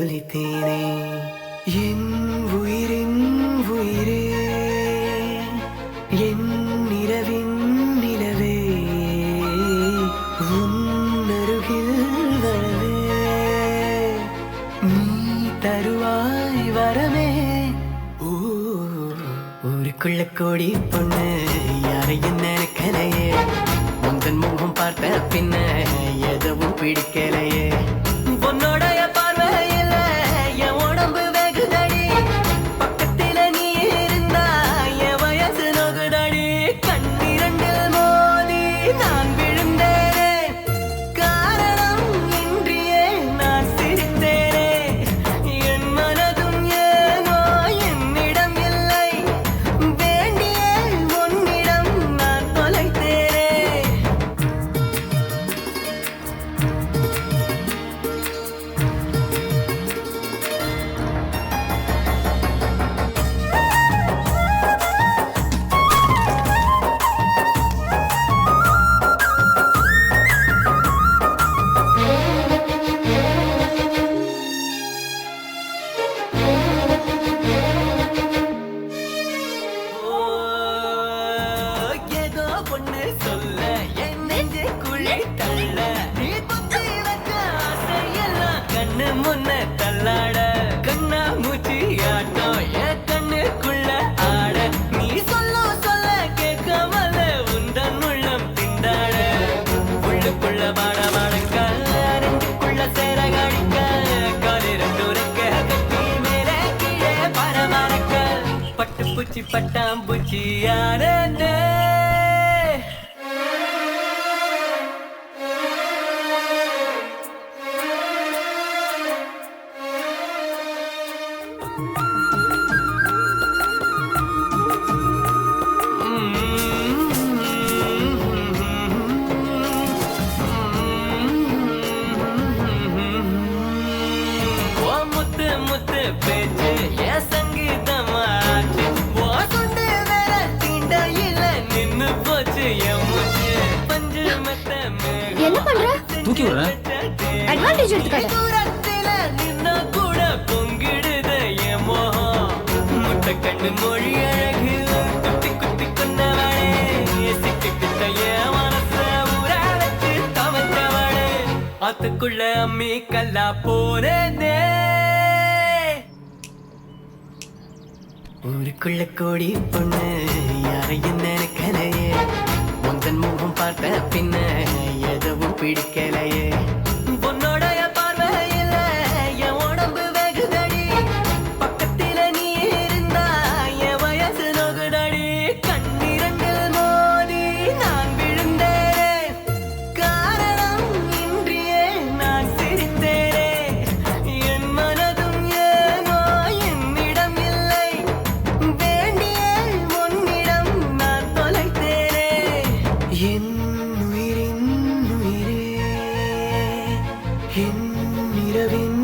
தொலைத்தேனே என் உயிரின் உயிரே என் நிலவின் நிலவே உன்னருகில் வரவே நீ தருவாய் வரமே ஊருக்குள்ள கோடி பொண்ணு யாரையும் நினைக்கலையே உந்தன் முகம் பார்த்த பின்ன எதுவும் பிடிக்கலையே பொன்னோடைய பார்வையில என் உடம்பு வெகுதடி பக்கத்தில நீ இருந்தா என் வயசு நோகுதடி கண்ணிரண்டில் மோதி நான் விழுந்தேனே காரணம் இன்றியே நான் சிரித்தேனே என் மனதும் ஏனோ என்னிடம் இல்லை வேண்டிய உன்னிடம் நான் தொலைத்தேனே ஏதோ பொண்ணு சொல்ல என் நெஞ்சு குழி தள்ள நீ புத்தி வச்ச ஆசையெல்லாம் கண்ணு முன்ன தள்ளாட கண்ணா மூச்சி ஆட்டம் என் கண்ணுக்குள்ள ஆட நீ சொல்ல கேட்காமல உந்தன் உள்ளம் திண்டாட உள்ளுக்குள்ள வாட வாடக்க ரெண்டுக்குள்ள சேர காடிக்க காலிரண்டு ரெக்க கட்டி மேலே கீழே பரமரக்க பட்டுப்பூச்சி பட்டாம்பூச்சி யாரே முத்து முத்து பேச்சு என் சங்கீதமாச்சு ஓ சுண்டு வேற தீண்டையில நின்னு போச்சு என் மூச்சு பஞ்சு மெத்த என்ன பண்ற? தூக்கி விடுறேன். அட்வான்டேஜ் எடுத்துக்காத. தூரத்தில நின்னா கூட பொங்கிடுது என் மோகம் முட்டை கண்ணு மொழி அழகு குத்தி குத்தி கொண்டவளே சிக்கி பித்த என் மனச ஊற வச்சு தவச்சவளே அதுக்குள்ள அம்மி கல்லா போறேனே ஊருக்குள்ள கோடி பொண்ணு யாரையும் நினைக்கலையே உந்தன் முகம் பார்த்த பின்ன எதுவும் பிடிக்கலையே பொன்னோடைய பார்வையில என் உடம்பு வெகுதடி பக்கத்தில நீ இருந்தா என் வயசு நோகுதடி கண்ணிரண்டில் மோதி நான் விழுந்தேனே காரணம் இன்றியே நான் சிரித்தேனே என் மனதும் ஏனோ என்னிடம் இல்லை வேண்டிய உன்னிடம் நான் தொலைத்தேனே என் உயிரின் உயிரே என் நிலவின்